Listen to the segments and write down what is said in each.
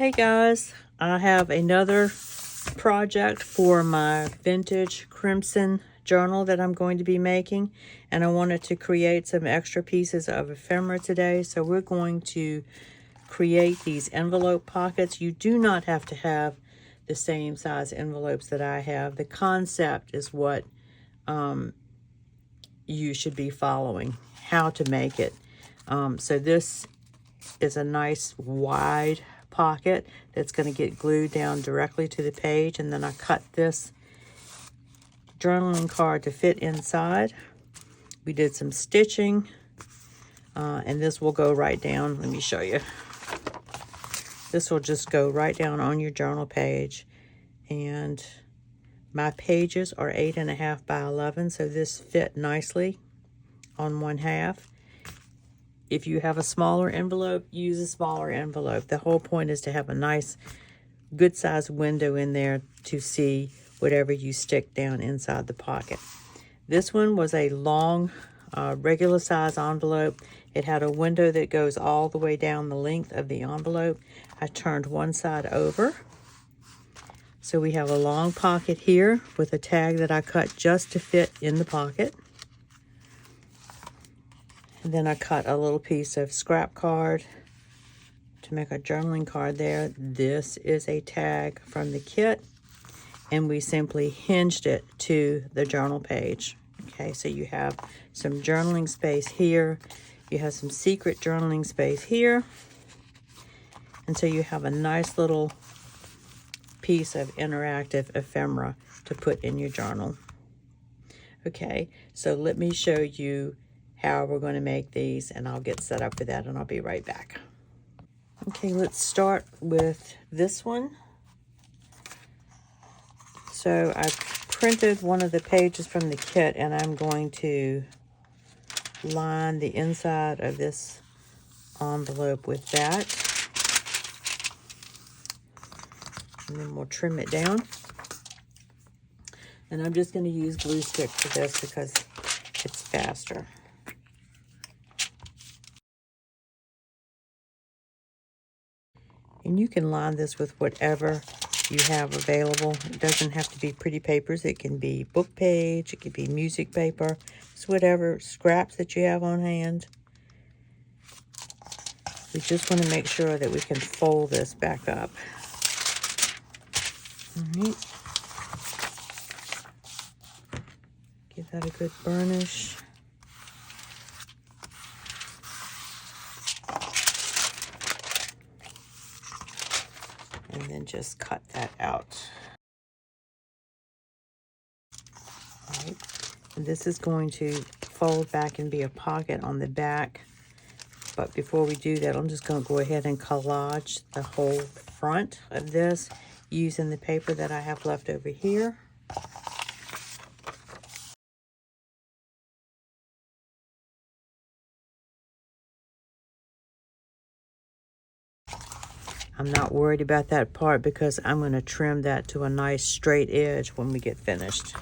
Hey guys, I have another project for my vintage crimson journal that I'm going to be making, and I wanted to create some extra pieces of ephemera today. So we're going to create these envelope pockets. You do not have to have the same size envelopes that I have. The concept is what you should be following, how to make it. So this is a nice wide pocket that's going to get glued down directly to the page, and then I cut this journaling card to fit inside. We did some stitching, and this will go right down. Let me show you. This will just go right down on your journal page, and my pages are 8.5 by 11, so this fit nicely on 1/2. If you have a smaller envelope, use a smaller envelope. The whole point is to have a nice, good sized window in there to see whatever you stick down inside the pocket. This one was a long, regular size envelope. It had a window that goes all the way down the length of the envelope. I turned one side over. So we have a long pocket here with a tag that I cut just to fit in the pocket. And then I cut a little piece of scrap card to make a journaling card there. This is a tag from the kit, and we simply hinged it to the journal page. Okay, so you have some journaling space here. You have some secret journaling space here. And so you have a nice little piece of interactive ephemera to put in your journal. Okay, so let me show you how we're going to make these, and I'll get set up for that, and I'll be right back. Okay, let's start with this one. So I printed one of the pages from the kit, and I'm going to line the inside of this envelope with that. And then we'll trim it down. And I'm just going to use glue stick for this because it's faster. And you can line this with whatever you have available. It doesn't have to be pretty papers. It can be book page. It could be music paper. It's whatever scraps that you have on hand. We just want to make sure that we can fold this back up. All right. Give that a good burnish. And then just cut that out. All right. And this is going to fold back and be a pocket on the back. But before we do that, I'm just going to go ahead and collage the whole front of this using the paper that I have left over here. I'm not worried about that part because I'm going to trim that to a nice straight edge when we get finished.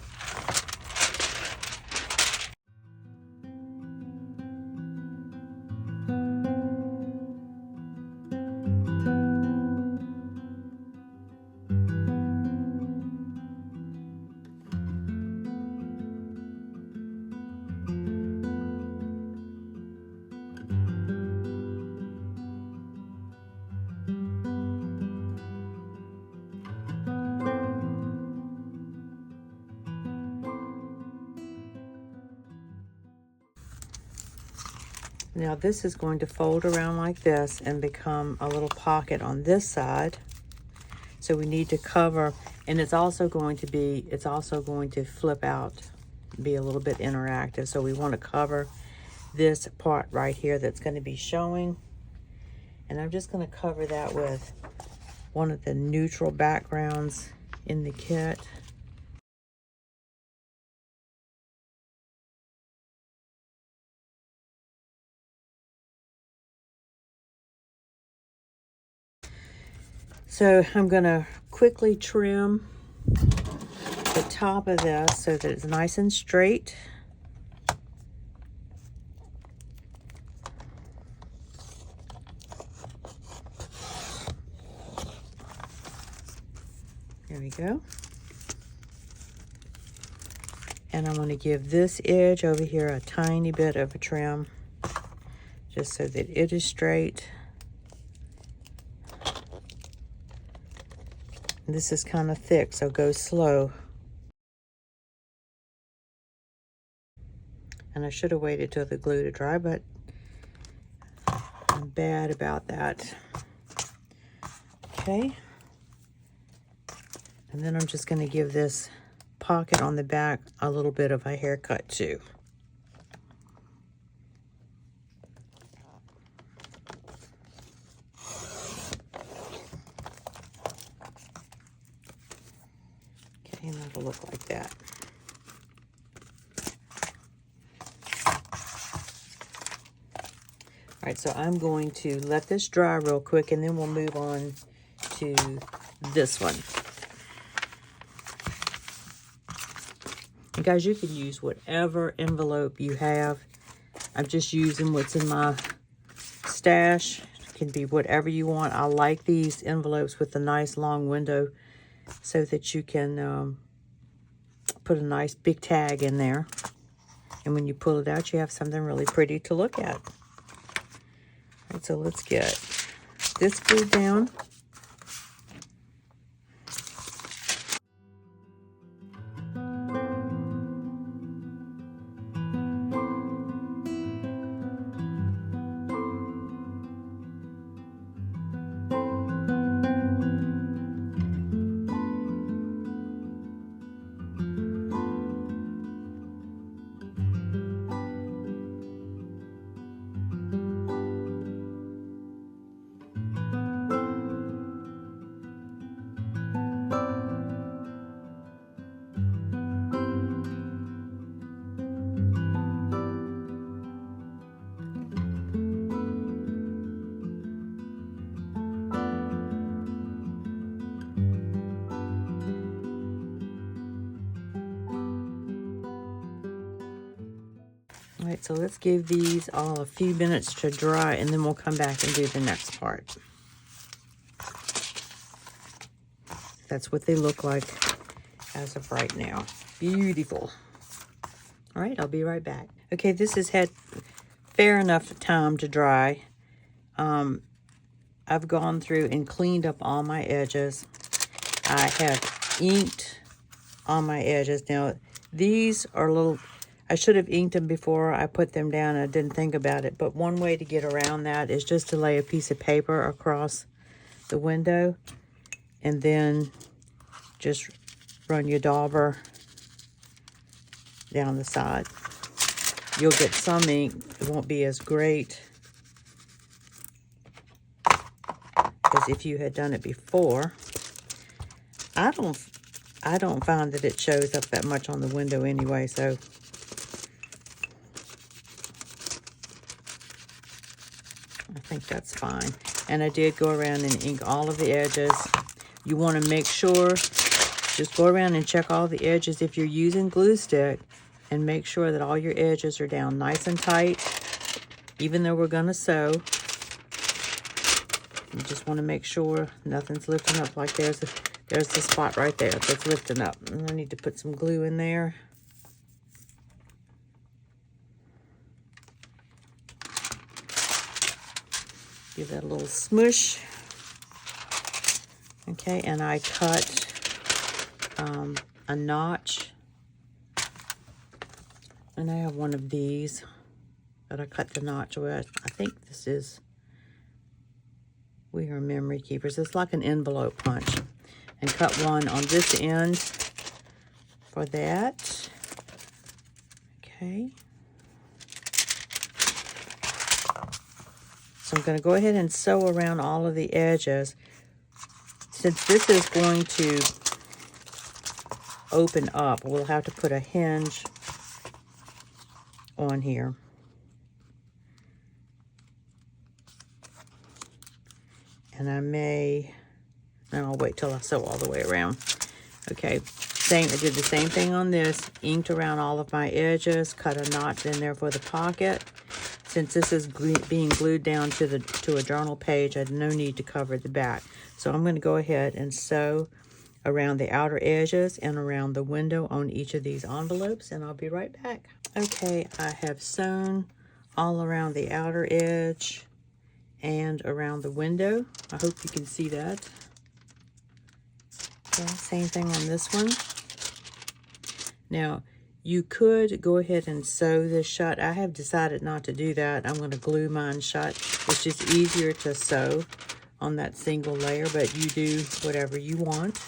Now this is going to fold around like this and become a little pocket on this side. So we need to cover, and it's also going to flip out, be a little bit interactive. So we want to cover this part right here that's going to be showing. And I'm just going to cover that with one of the neutral backgrounds in the kit. So I'm going to quickly trim the top of this so that it's nice and straight. There we go. And I'm going to give this edge over here a tiny bit of a trim, just so that it is straight. This is kind of thick, so go slow. And I should have waited till the glue to dry, but I'm bad about that. Okay. And then I'm just going to give this pocket on the back a little bit of a haircut too. Okay, and that'll look like that. All right, so I'm going to let this dry real quick, and then we'll move on to this one. And guys, you can use whatever envelope you have. I'm just using what's in my stash. It can be whatever you want. I like these envelopes with a nice long window so that you can put a nice big tag in there. And when you pull it out, you have something really pretty to look at. All right, so let's get this glued down. All right, so let's give these all a few minutes to dry, and then we'll come back and do the next part. That's what they look like as of right now. Beautiful. All right, I'll be right back. Okay, this has had fair enough time to dry. I've gone through and cleaned up all my edges. I have inked on my edges. Now, these are little... I should have inked them before I put them down. I didn't think about it. But one way to get around that is just to lay a piece of paper across the window. And then just run your dauber down the side. You'll get some ink. It won't be as great as if you had done it before. I don't find that it shows up that much on the window anyway, so... I think that's fine. And I did go around and ink all of the edges. You want to make sure, just go around and check all the edges if you're using glue stick, and make sure that all your edges are down nice and tight, even though we're going to sew. You just want to make sure nothing's lifting up. Like there's the spot right there that's lifting up. And I need to put some glue in there. Give that a little smush. Okay, and I cut a notch. And I have one of these that I cut the notch with. I think this is We Are Memory Keepers. It's like an envelope punch. And cut one on this end for that. Okay. So I'm going to go ahead and sew around all of the edges. Since this is going to open up, we'll have to put a hinge on here. And I'll wait till I sew all the way around. Okay, I did the same thing on this. Inked around all of my edges, cut a notch in there for the pocket. Since this is being glued down to a journal page, I had no need to cover the back. So I'm going to go ahead and sew around the outer edges and around the window on each of these envelopes, and I'll be right back. Okay, I have sewn all around the outer edge and around the window. I hope you can see that. Okay, same thing on this one. Now, you could go ahead and sew this shut. I have decided not to do that. I'm going to glue mine shut. It's just easier to sew on that single layer, but you do whatever you want.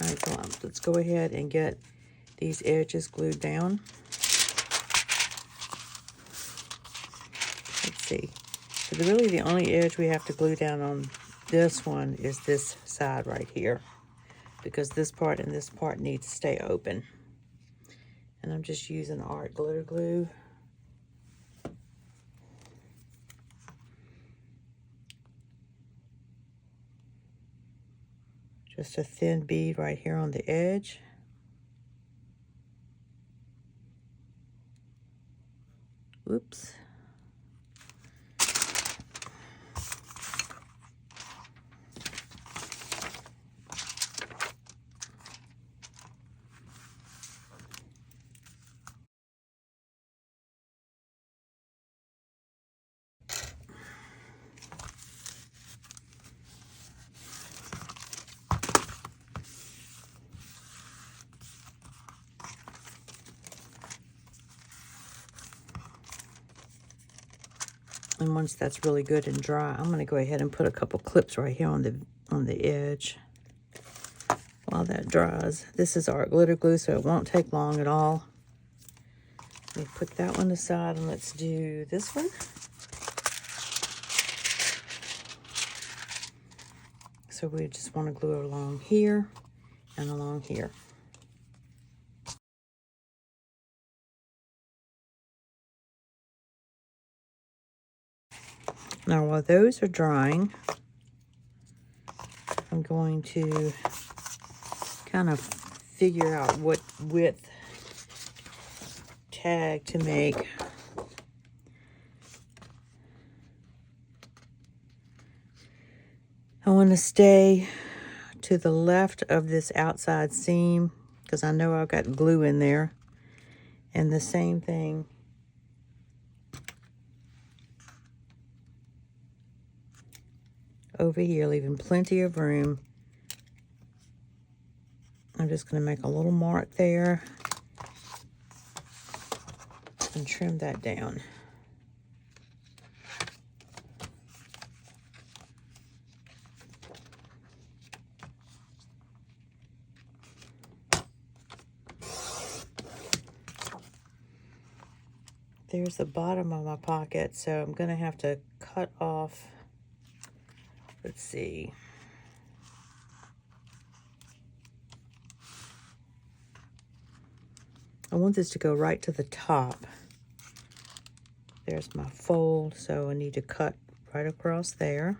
All right, so let's go ahead and get these edges glued down. Let's see. So really the only edge we have to glue down on this one is this side right here, because this part and this part need to stay open. And I'm just using Art Glitter Glue. Just a thin bead right here on the edge. Oops. And once that's really good and dry, I'm going to go ahead and put a couple clips right here on the edge while that dries. This is Art Glitter Glue, so it won't take long at all. Let me put that one aside, and let's do this one. So we just want to glue it along here and along here. Now, while those are drying, I'm going to kind of figure out what width tag to make. I want to stay to the left of this outside seam because I know I've got glue in there. And the same thing over here, leaving plenty of room. I'm just going to make a little mark there and trim that down. There's the bottom of my pocket, so I'm going to have to cut off, let's see. I want this to go right to the top. There's my fold, so I need to cut right across there.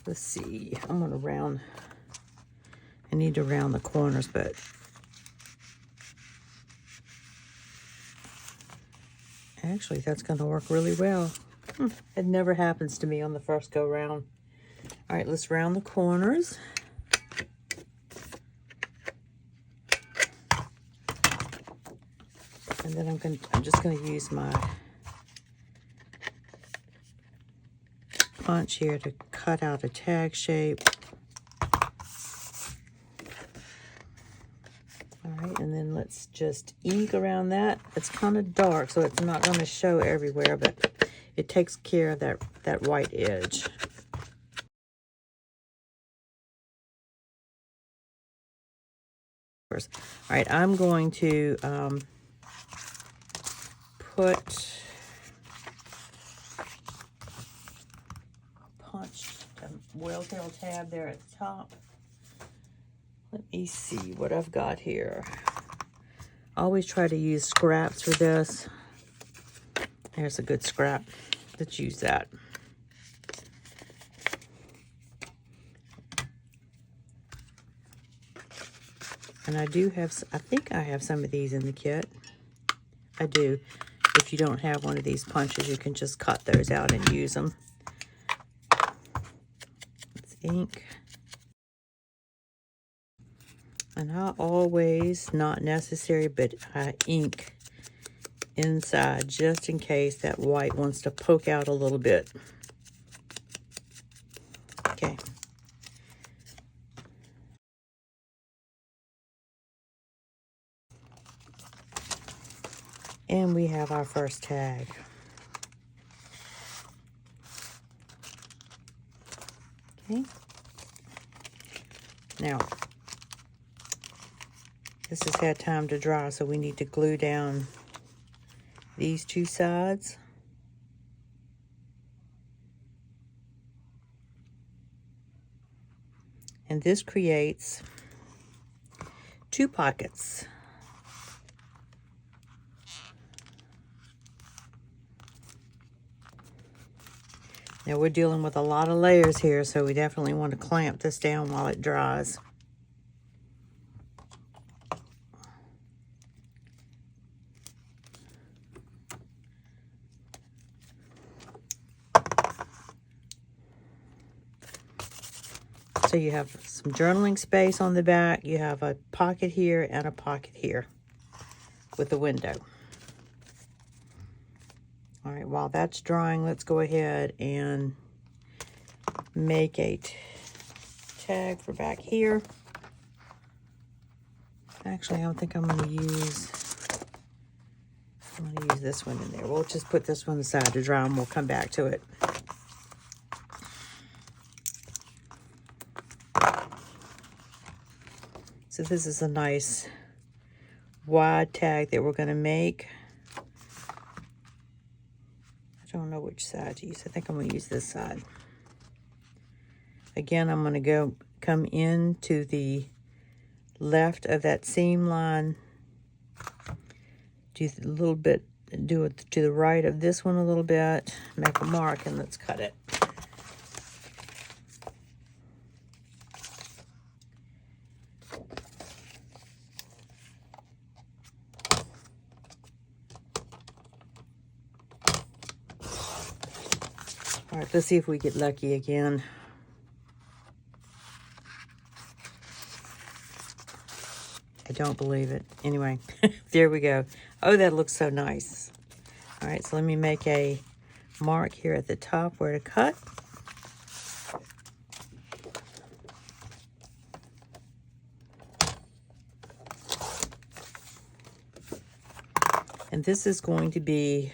Let's see, I'm gonna round, I need to round the corners, but actually that's gonna work really well. It never happens to me on the first go round. All right, let's round the corners. And then I'm just gonna use my punch here to cut out a tag shape. All right, and then let's just ink around that. It's kind of dark, so it's not going to show everywhere, but it takes care of that white edge. All right, I'm going to put whale-tail tab there at the top. Let me see what I've got here. I always try to use scraps for this. There's a good scrap. Let's use that. And I do have, I think I have some of these in the kit. I do. If you don't have one of these punches, you can just cut those out and use them. It's ink. And I always, not necessary, but I ink inside just in case that white wants to poke out a little bit. Okay. And we have our first tag. Okay. Now, this has had time to dry, so we need to glue down these two sides. And this creates two pockets. Now we're dealing with a lot of layers here, so we definitely want to clamp this down while it dries. So you have some journaling space on the back. You have a pocket here and a pocket here with the window. All right, while that's drying, let's go ahead and make a tag for back here. Actually, I don't think I'm going to use this one in there. We'll just put this one aside to dry and we'll come back to it. So this is a nice wide tag that we're going to make. I don't know which side to use. I think I'm going to use this side. Again, I'm going to come in to the left of that seam line. Do a little bit, do it to the right of this one a little bit. Make a mark and let's cut it. All right, let's see if we get lucky again. I don't believe it. Anyway, there we go. Oh, that looks so nice. All right, so let me make a mark here at the top where to cut. And this is going to be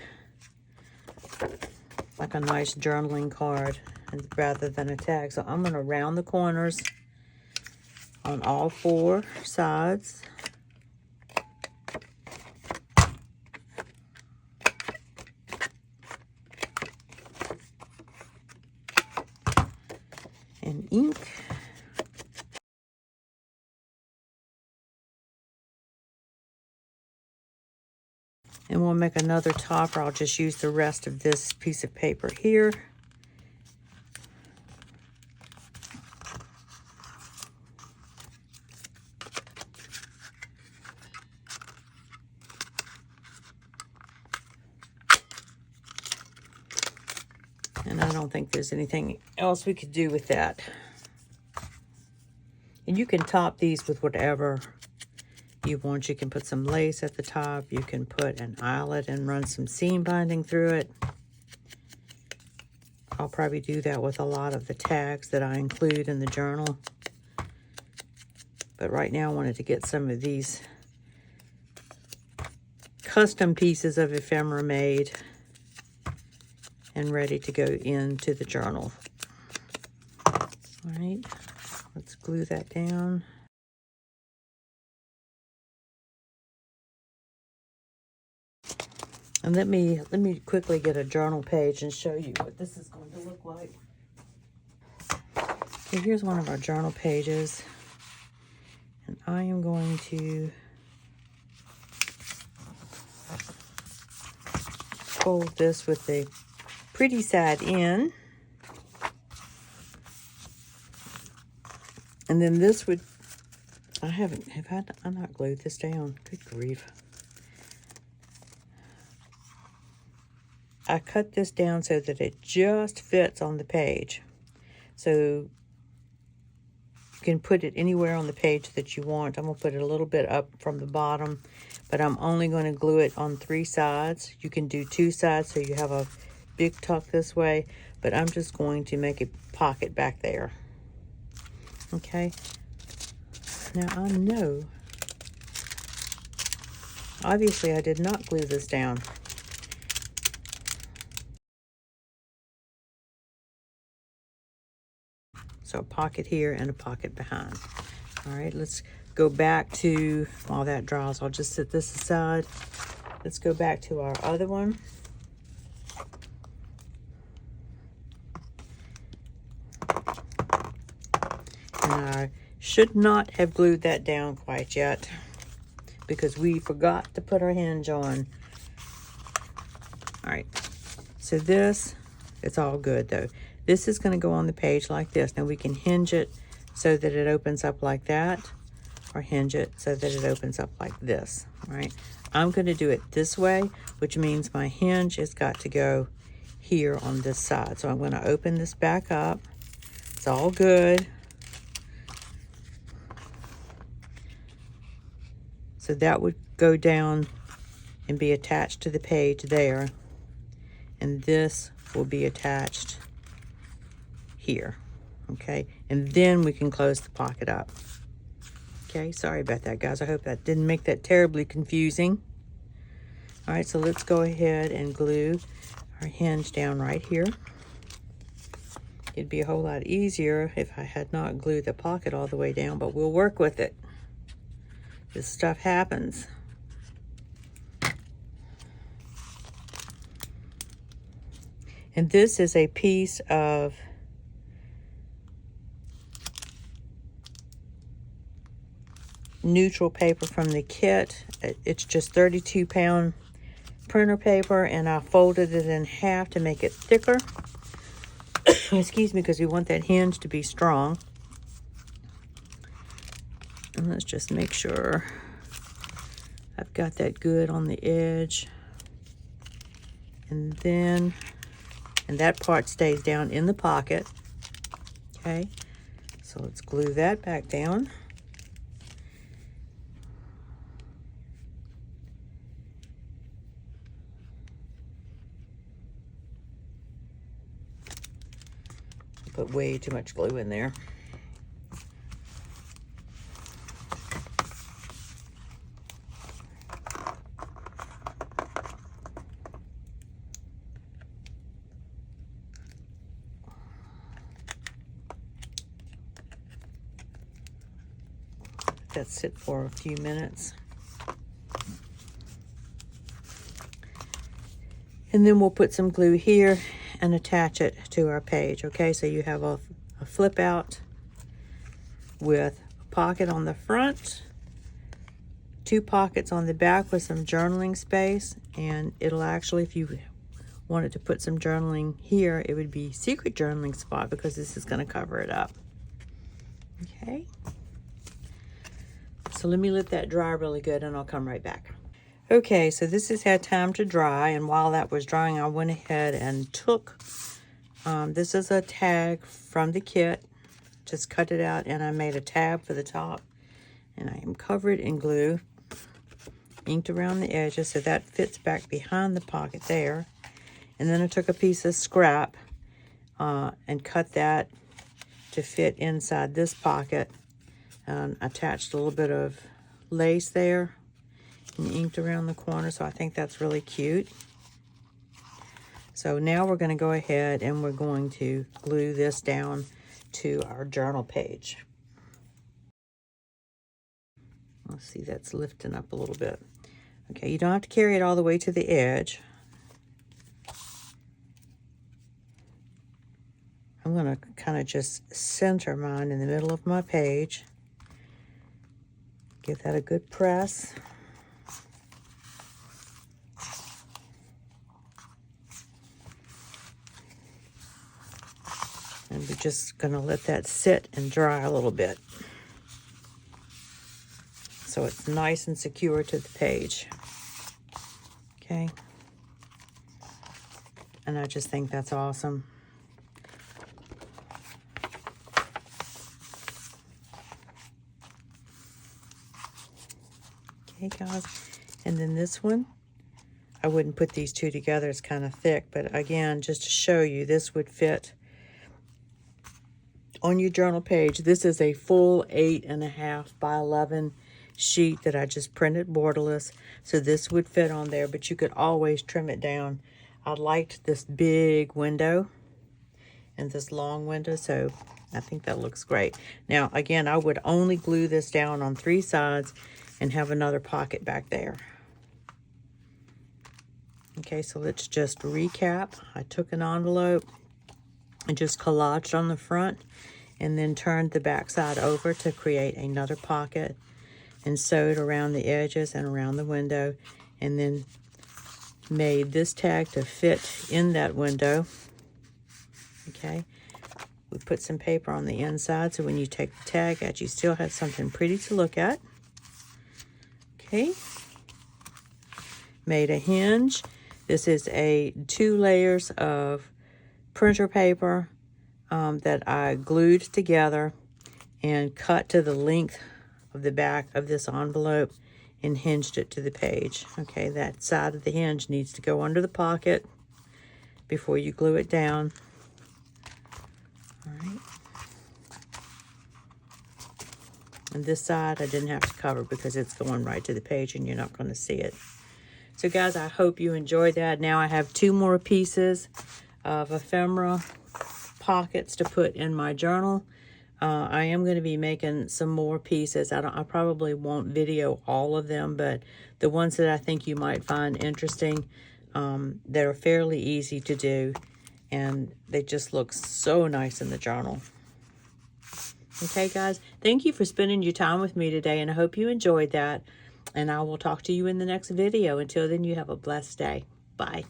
like a nice journaling card rather than a tag. So I'm going to round the corners on all four sides. And ink. And we'll make another topper. I'll just use the rest of this piece of paper here. And I don't think there's anything else we could do with that. And you can top these with whatever you want. You can put some lace at the top. You can put an eyelet and run some seam binding through it. I'll probably do that with a lot of the tags that I include in the journal. But right now I wanted to get some of these custom pieces of ephemera made and ready to go into the journal. All right, let's glue that down. And let me quickly get a journal page and show you what this is going to look like. Okay, here's one of our journal pages. And I am going to fold this with the pretty side in. And then this would have I not glued this down? Good grief. I cut this down so that it just fits on the page. So you can put it anywhere on the page that you want. I'm going to put it a little bit up from the bottom, but I'm only going to glue it on 3 sides. You can do 2 sides so you have a big tuck this way, but I'm just going to make a pocket back there. Okay. Now I know, obviously I did not glue this down. So a pocket here and a pocket behind. All right, let's go back to, while that dries, I'll just set this aside. Let's go back to our other one. And I should not have glued that down quite yet because we forgot to put our hinge on. All right, so this, it's all good though. This is going to go on the page like this. Now we can hinge it so that it opens up like that, or hinge it so that it opens up like this. All right, I'm going to do it this way, which means my hinge has got to go here on this side. So I'm going to open this back up. It's all good. So that would go down and be attached to the page there. And this will be attached here. Okay, and then we can close the pocket up. Okay, sorry about that, guys. I hope that didn't make that terribly confusing. All right, so let's go ahead and glue our hinge down right here. It'd be a whole lot easier if I had not glued the pocket all the way down, but we'll work with it. This stuff happens. And this is a piece of neutral paper from the kit. It's just 32-pound printer paper, and I folded it in half to make it thicker. Excuse me, because we want that hinge to be strong. And let's just make sure I've got that good on the edge. And then, and that part stays down in the pocket. Okay, so let's glue that back down. Put way too much glue in there. Let that sit for a few minutes. And then we'll put some glue here and attach it to our page. Okay, so you have a flip out with a pocket on the front, 2 pockets on the back with some journaling space, and it'll actually, if you wanted to put some journaling here, it would be secret journaling spot because this is going to cover it up. Okay, so let me let that dry really good and I'll come right back. Okay, so this has had time to dry, and while that was drying, I went ahead and took, this is a tag from the kit, just cut it out, and I made a tab for the top, and I am covered in glue, inked around the edges, so that fits back behind the pocket there. And then I took a piece of scrap and cut that to fit inside this pocket, and attached a little bit of lace there, and inked around the corner, so I think that's really cute. So now we're going to go ahead and we're going to glue this down to our journal page. Let's see, that's lifting up a little bit. Okay, you don't have to carry it all the way to the edge. I'm going to kind of just center mine in the middle of my page. Give that a good press. And we're just going to let that sit and dry a little bit. so it's nice and secure to the page. Okay. And I just think that's awesome. Okay, guys. And then this one, I wouldn't put these two together. It's kind of thick. But again, just to show you, this would fit on your journal page. This is a full 8.5 by 11 sheet that I just printed borderless. So this would fit on there, but you could always trim it down. I liked this big window and this long window, so I think that looks great. Now, again, I would only glue this down on 3 sides and have another pocket back there. Okay, so let's just recap. I took an envelope and just collaged on the front and then turned the back side over to create another pocket and sewed around the edges and around the window, and then made this tag to fit in that window. Okay, we put some paper on the inside so when you take the tag out, you still have something pretty to look at. Okay, made a hinge. This is 2 layers of printer paper that I glued together and cut to the length of the back of this envelope and hinged it to the page. Okay, that side of the hinge needs to go under the pocket before you glue it down. All right. And this side I didn't have to cover because it's going right to the page and you're not going to see it. So guys, I hope you enjoyed that. Now I have 2 more pieces of ephemera pockets to put in my journal. I am going to be making some more pieces. I probably won't video all of them, but the ones that I think you might find interesting, that are fairly easy to do, and they just look so nice in the journal. Okay, guys, thank you for spending your time with me today, and I hope you enjoyed that, and I will talk to you in the next video. Until then, you have a blessed day. Bye.